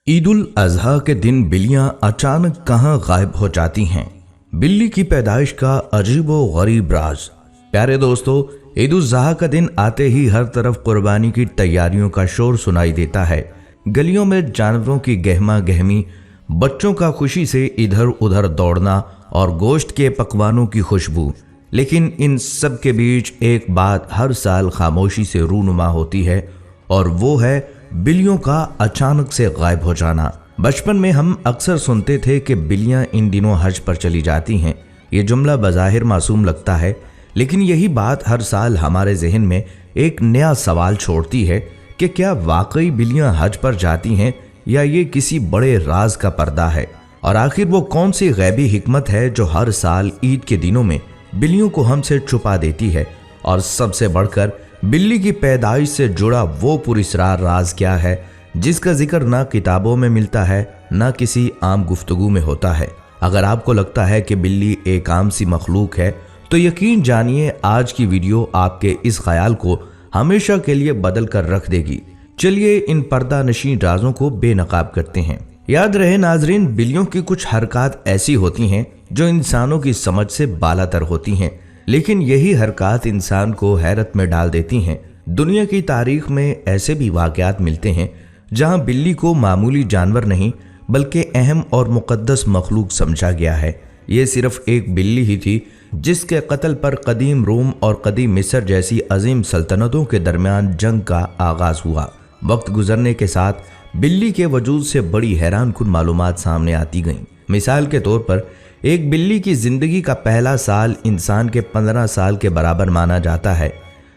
ईद उल अजहा के दिन बिल्लियां अचानक कहां गायब हो जाती हैं। बिल्ली की पैदाइश का अजीब व गरीब राज। प्यारे दोस्तों, ईद उल अजहा का दिन आते ही हर तरफ कुर्बानी की तैयारियों का शोर सुनाई देता है। गलियों में जानवरों की गहमा गहमी, बच्चों का खुशी से इधर उधर दौड़ना और गोश्त के पकवानों की खुशबू। लेकिन इन सब के बीच एक बात हर साल खामोशी से रूनुमा होती है, और वो है बिल्लियों का अचानक से गायब हो जाना। बचपन में हम अक्सर सुनते थे कि बिल्लियां इन दिनों हज पर चली जाती हैं। ये जुमला बज़ाहिर मासूम लगता है, लेकिन यही बात हर साल हमारे जहन में एक नया सवाल छोड़ती है कि क्या वाकई बिल्लियां हज पर जाती हैं या ये किसी बड़े राज का पर्दा है। और आखिर वो कौन सी गैबी हिकमत है जो हर साल ईद के दिनों में बिल्लियों को हमसे छुपा देती है। और सबसे बढ़कर बिल्ली की पैदाइश से जुड़ा वो पुरस्रार राज क्या है जिसका जिक्र ना किताबों में मिलता है ना किसी आम गुफ्तगू में होता है। अगर आपको लगता है कि बिल्ली एक आम सी मखलूक है तो यकीन जानिए आज की वीडियो आपके इस ख्याल को हमेशा के लिए बदल कर रख देगी। चलिए इन पर्दा नशीं राजों को बेनकाब करते हैं। याद रहे नाजरीन, बिल्लियों की कुछ हरकत ऐसी होती हैं जो इंसानों की समझ से बालातर होती हैं, लेकिन यही हरकत इंसान को हैरत में डाल देती हैं। दुनिया की तारीख में ऐसे भी वाक़यात मिलते हैं जहां बिल्ली को मामूली जानवर नहीं बल्कि अहम और मुक़द्दस मखलूक समझा गया है। ये सिर्फ एक बिल्ली ही थी जिसके कत्ल पर कदीम रोम और कदीम मिस्र जैसी अजीम सल्तनतों के दरमियान जंग का आगाज हुआ। वक्त गुजरने के साथ बिल्ली के वजूद से बड़ी हैरानकुन मालूमात सामने आती गईं। मिसाल के तौर पर एक बिल्ली की जिंदगी का पहला साल इंसान के 15 साल के बराबर माना जाता है,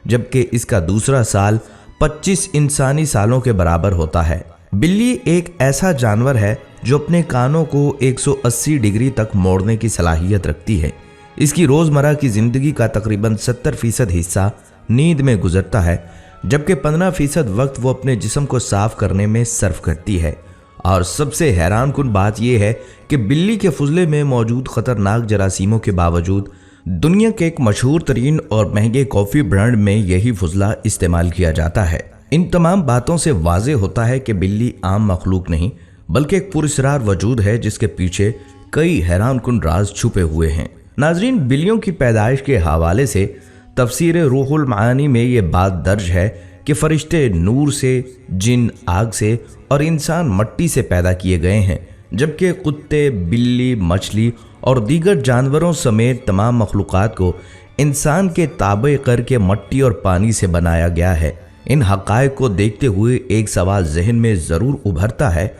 जबकि इसका दूसरा साल 25 इंसानी सालों के बराबर होता है। बिल्ली एक ऐसा जानवर है जो अपने कानों को 180 डिग्री तक मोड़ने की सलाहियत रखती है। इसकी रोजमर्रा की जिंदगी का तकरीबन 70% हिस्सा नींद में गुजरता है, जबकि 15% वक्त वो अपने जिस्म को साफ करने में सर्फ करती है। और सबसे हैरानकुन बात यह है कि बिल्ली के फुजले में मौजूद खतरनाक जरासीमों के बावजूद दुनिया के एक मशहूर तरीन और महंगे कॉफ़ी ब्रांड में यही फुजला इस्तेमाल किया जाता है। इन तमाम बातों से वाज़ेह होता है कि बिल्ली आम मखलूक नहीं बल्कि एक पुरस्रार वजूद है जिसके पीछे कई हैरानकुन राज छुपे हुए हैं। नाजरीन, बिल्लियों की पैदाइश के हवाले से तफसीर रूहुल मानी में ये बात दर्ज है कि फरिश्ते नूर से, जिन आग से और इंसान मट्टी से पैदा किए गए हैं, जबकि कुत्ते, बिल्ली, मछली और दीगर जानवरों समेत तमाम मखलूक़ात को इंसान के ताबे करके मट्टी और पानी से बनाया गया है। इन हक़ाइक़ को देखते हुए एक सवाल जहन में ज़रूर उभरता है,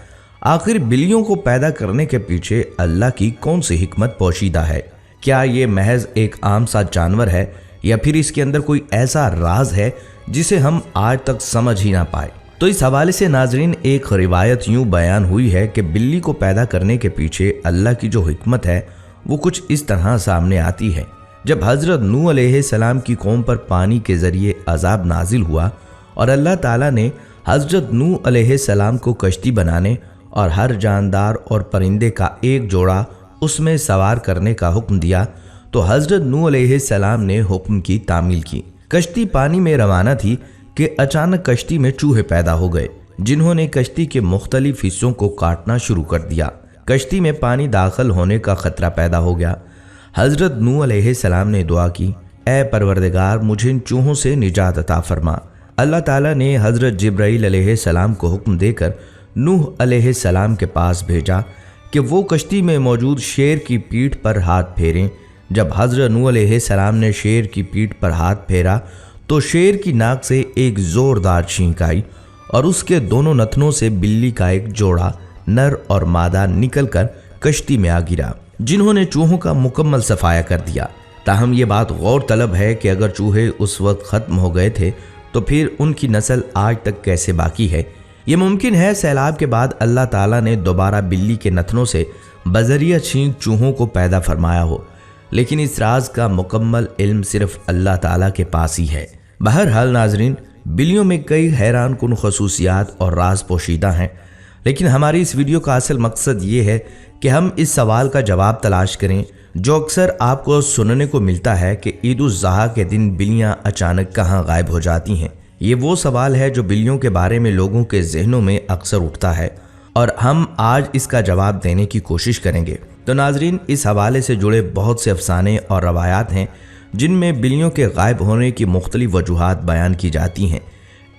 आखिर बिल्लियों को पैदा करने के पीछे अल्लाह की कौन सी हिकमत पोशीदा है। क्या ये महज एक आम सा जानवर है या फिर इसके अंदर कोई ऐसा राज है जिसे हम आज तक समझ ही ना पाए। तो इस हवाले से नाजरीन एक रिवायत यूं बयान हुई है कि बिल्ली को पैदा करने के पीछे अल्लाह की जो हिकमत है वो कुछ इस तरह सामने आती है। जब हजरत नूह अलैहिस्सलाम की कौम पर पानी के जरिए अजाब नाजिल हुआ और अल्लाह ताला ने हजरत नूह अलैहिस्सलाम को कश्ती बनाने और हर जानदार और परिंदे का एक जोड़ा उसमें सवार करने का हुक्म दिया, तो हजरत नूह अलैहिस्सलाम ने हुक्म की तामील की। कश्ती पानी में रवाना थी कि अचानक कश्ती में चूहे पैदा हो गए, जिन्होंने कश्ती के मुख्तलिफ हिस्सों को काटना शुरू कर दिया। कश्ती में पानी दाखिल होने का खतरा पैदा हो गया। हजरत नूह अलैहिस्सलाम ने दुआ की, ऐ परवरदिगार, मुझे इन चूहों से निजात अता फरमा। अल्लाह ताला ने हजरत जिब्राइल अलैहिस्सलाम को हुक्म देकर नूह अलैहिस्सलाम के पास भेजा कि वो कश्ती में मौजूद शेर की पीठ पर हाथ फेरें। जब हजरत नूह अलैहिस्सलाम ने शेर की पीठ पर हाथ फेरा तो शेर की नाक से एक जोरदार छींक आई और उसके दोनों नथनों से बिल्ली का एक जोड़ा नर और मादा निकलकर कश्ती में आ गिरा, जिन्होंने चूहों का मुकम्मल सफाया कर दिया। ताहम ये बात गौर तलब है कि अगर चूहे उस वक्त खत्म हो गए थे तो फिर उनकी नस्ल आज तक कैसे बाकी है। ये मुमकिन है सैलाब के बाद अल्लाह ताला ने दोबारा बिल्ली के नथनों से बजरिया छींक चूहों को पैदा फरमाया हो, लेकिन इस राज का मुकम्मल इल्म सिर्फ अल्लाह ताला के पास ही है। बहरहाल नाजरीन, बिल्लियों में कई हैरानकुन खसूसियात और राज पोशीदा हैं, लेकिन हमारी इस वीडियो का असल मकसद ये है कि हम इस सवाल का जवाब तलाश करें जो अक्सर आपको सुनने को मिलता है कि ईद उल अज़हा के दिन बिल्लियां अचानक कहां गायब हो जाती हैं। ये वो सवाल है जो बिल्लियों के बारे में लोगों के जहनों में अक्सर उठता है और हम आज इसका जवाब देने की कोशिश करेंगे। तो नाजरीन, इस हवाले से जुड़े बहुत से अफसाने और रवायात हैं जिनमें बिल्लियों के गायब होने की मुख्तलिफ वजूहात बयान की जाती हैं।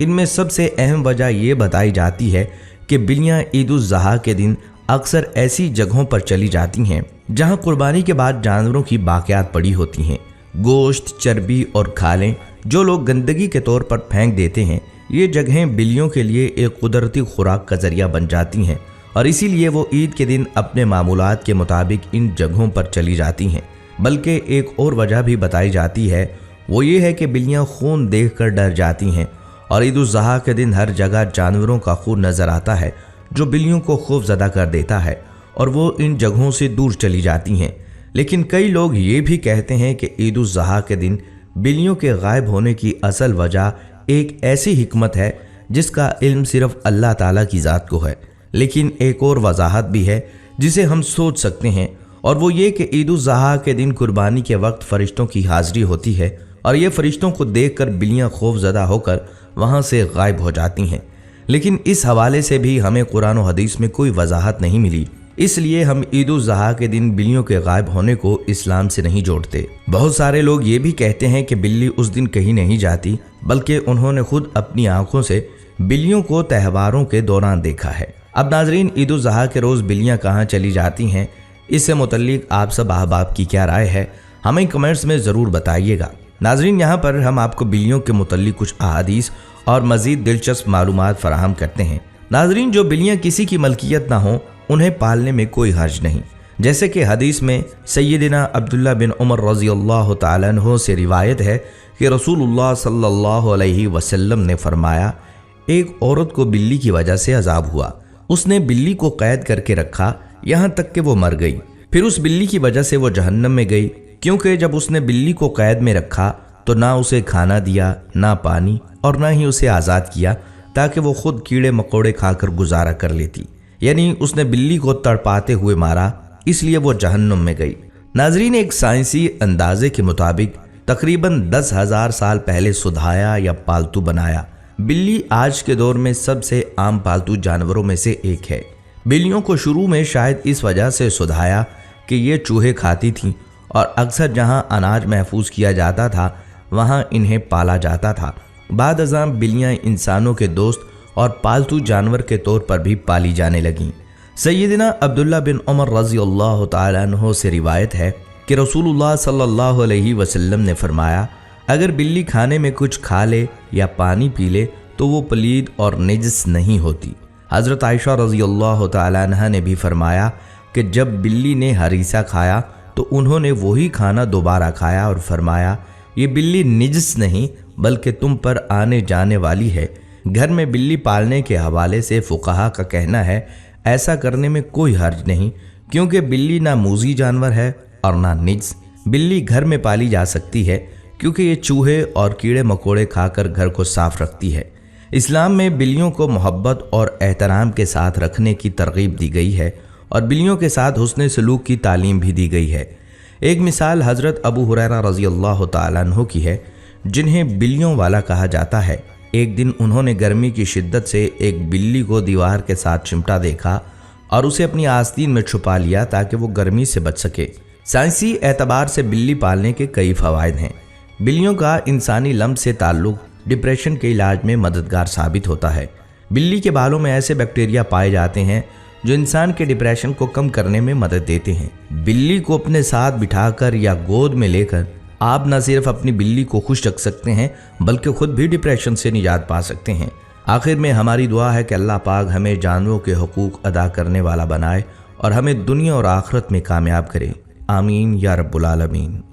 इनमें सबसे अहम वजह ये बताई जाती है कि बिल्लियाँ ईद उल ज़ुहा के दिन अक्सर ऐसी जगहों पर चली जाती हैं जहां कुर्बानी के बाद जानवरों की बाकियात पड़ी होती हैं। गोश्त, चर्बी और खालें जो लोग गंदगी के तौर पर फेंक देते हैं, ये जगहें बिल्लियों के लिए एक कुदरती खुराक का जरिया बन जाती हैं और इसीलिए वो ईद के दिन अपने मामूलात के मुताबिक इन जगहों पर चली जाती हैं। बल्कि एक और वजह भी बताई जाती है, वो ये है कि बिल्लियाँ खून देखकर डर जाती हैं और ईद उल ज़ुहा के दिन हर जगह जानवरों का खून नज़र आता है जो बिल्लियों को खौफज़दा कर देता है और वो इन जगहों से दूर चली जाती हैं। लेकिन कई लोग ये भी कहते हैं कि ईद उल ज़ुहा के दिन बिल्लियों के गायब होने की असल वजह एक ऐसी हिकमत है जिसका इल्म सिर्फ अल्लाह ताला की ज़ात को है। लेकिन एक और वजाहत भी है जिसे हम सोच सकते हैं, और वो ये कि ईद उल ज़ुहा के दिन कुर्बानी के वक्त फरिश्तों की हाजिरी होती है और ये फरिश्तों को देखकर बिल्लियाँ खौफज़दा होकर वहाँ से गायब हो जाती हैं। लेकिन इस हवाले से भी हमें कुरान और हदीस में कोई वजाहत नहीं मिली, इसलिए हम ईद उल ज़ुहा के दिन बिल्लियों के गायब होने को इस्लाम से नहीं जोड़ते। बहुत सारे लोग ये भी कहते हैं कि बिल्ली उस दिन कहीं नहीं जाती, बल्कि उन्होंने खुद अपनी आंखों से बिल्लियों को त्योहारों के दौरान देखा है। अब नाजरीन, ईद उल ज़ुहा के रोज़ बिल्लियाँ कहाँ चली जाती हैं, इससे मुतल्लिक आप सब अहबाब की क्या राय है, हमें कमेंट्स में ज़रूर बताइएगा। नाजरीन, यहाँ पर हम आपको बिल्लियों के मुतल्लिक कुछ अहादीस और मज़ीद दिलचस्प मालूमात फराहम करते हैं। नाजरीन, जो बिल्लियाँ किसी की मलकियत ना हो उन्हें पालने में कोई हर्ज नहीं। जैसे कि हदीस में सैयदना अब्दुल्ला बिन उमर रज़ियल्लाहु ताला अन्हु से रिवायत है कि रसूलुल्लाह सल्लल्लाहु अलैहि वसल्लम ने फरमाया, एक औरत को बिल्ली की वजह से अजाब हुआ। उसने बिल्ली को कैद करके रखा यहाँ तक कि वो मर गई। फिर उस बिल्ली की वजह से वो जहन्नम में गई, क्योंकि जब उसने बिल्ली को कैद में रखा तो ना उसे खाना दिया, ना पानी, और ना ही उसे आज़ाद किया ताकि वो खुद कीड़े मकोड़े खाकर गुजारा कर लेती। यानी उसने बिल्ली को तड़पाते हुए मारा, इसलिए वो जहन्नुम में गई। नाजरीन, एक साइंसी अंदाजे के मुताबिक तकरीबन 10,000 साल पहले सुधाया या पालतू बनाया बिल्ली आज के दौर में सबसे आम पालतू जानवरों में से एक है। बिल्लियों को शुरू में शायद इस वजह से सुधाया कि ये चूहे खाती थीं और अक्सर जहां अनाज महफूज किया जाता था वहां इन्हें पाला जाता था। बाद अज़ां बिल्लियाँ इंसानों के दोस्त और पालतू जानवर के तौर पर भी पाली जाने लगीं। सैयदना अब्दुल्ला बिन उमर रज़ियल्लाहु ताला अन्हु से रिवायत है कि रसूलुल्लाह सल्लल्लाहु अलैहि वसल्लम ने फरमाया, अगर बिल्ली खाने में कुछ खा ले या पानी पी ले तो वो पलीद और निजस नहीं होती। हज़रत आयशा रज़ियल्लाहु ताला अन्हा ने भी फरमाया कि जब बिल्ली ने हरीसा खाया तो उन्होंने वही खाना दोबारा खाया और फरमाया, ये बिल्ली निजस नहीं बल्कि तुम पर आने जाने वाली है। घर में बिल्ली पालने के हवाले से फुक़हा का कहना है ऐसा करने में कोई हर्ज नहीं, क्योंकि बिल्ली ना मूज़ी जानवर है और ना निजस। बिल्ली घर में पाली जा सकती है क्योंकि ये चूहे और कीड़े मकोड़े खाकर घर को साफ रखती है। इस्लाम में बिल्लियों को मोहब्बत और एहतराम के साथ रखने की तरगीब दी गई है और बिल्लियों के साथ हुस्न सलूक की तालीम भी दी गई है। एक मिसाल हज़रत अबू हुरैरा रज़ियल्लाहु ताला अन्हु की है, जिन्हें बिल्लियों वाला कहा जाता है। एक दिन उन्होंने गर्मी की शिद्दत से एक बिल्ली को दीवार के साथ चिमटा देखा और उसे अपनी आस्तीन में छुपा लिया ताकि वो गर्मी से बच सके। साइंसी एतबार से बिल्ली पालने के कई फ़वाइद हैं। बिल्लियों का इंसानी लम्ब से ताल्लुक़ डिप्रेशन के इलाज में मददगार साबित होता है। बिल्ली के बालों में ऐसे बैक्टीरिया पाए जाते हैं जो इंसान के डिप्रेशन को कम करने में मदद देते हैं। बिल्ली को अपने साथ बिठाकर या गोद में लेकर आप न सिर्फ अपनी बिल्ली को खुश रख सकते हैं बल्कि खुद भी डिप्रेशन से निजात पा सकते हैं। आखिर में हमारी दुआ है कि अल्लाह पाक हमें जानवरों के हुकूक अदा करने वाला बनाए और हमें दुनिया और आखिरत में कामयाब करे। आमीन या रब्बुल आलमीन।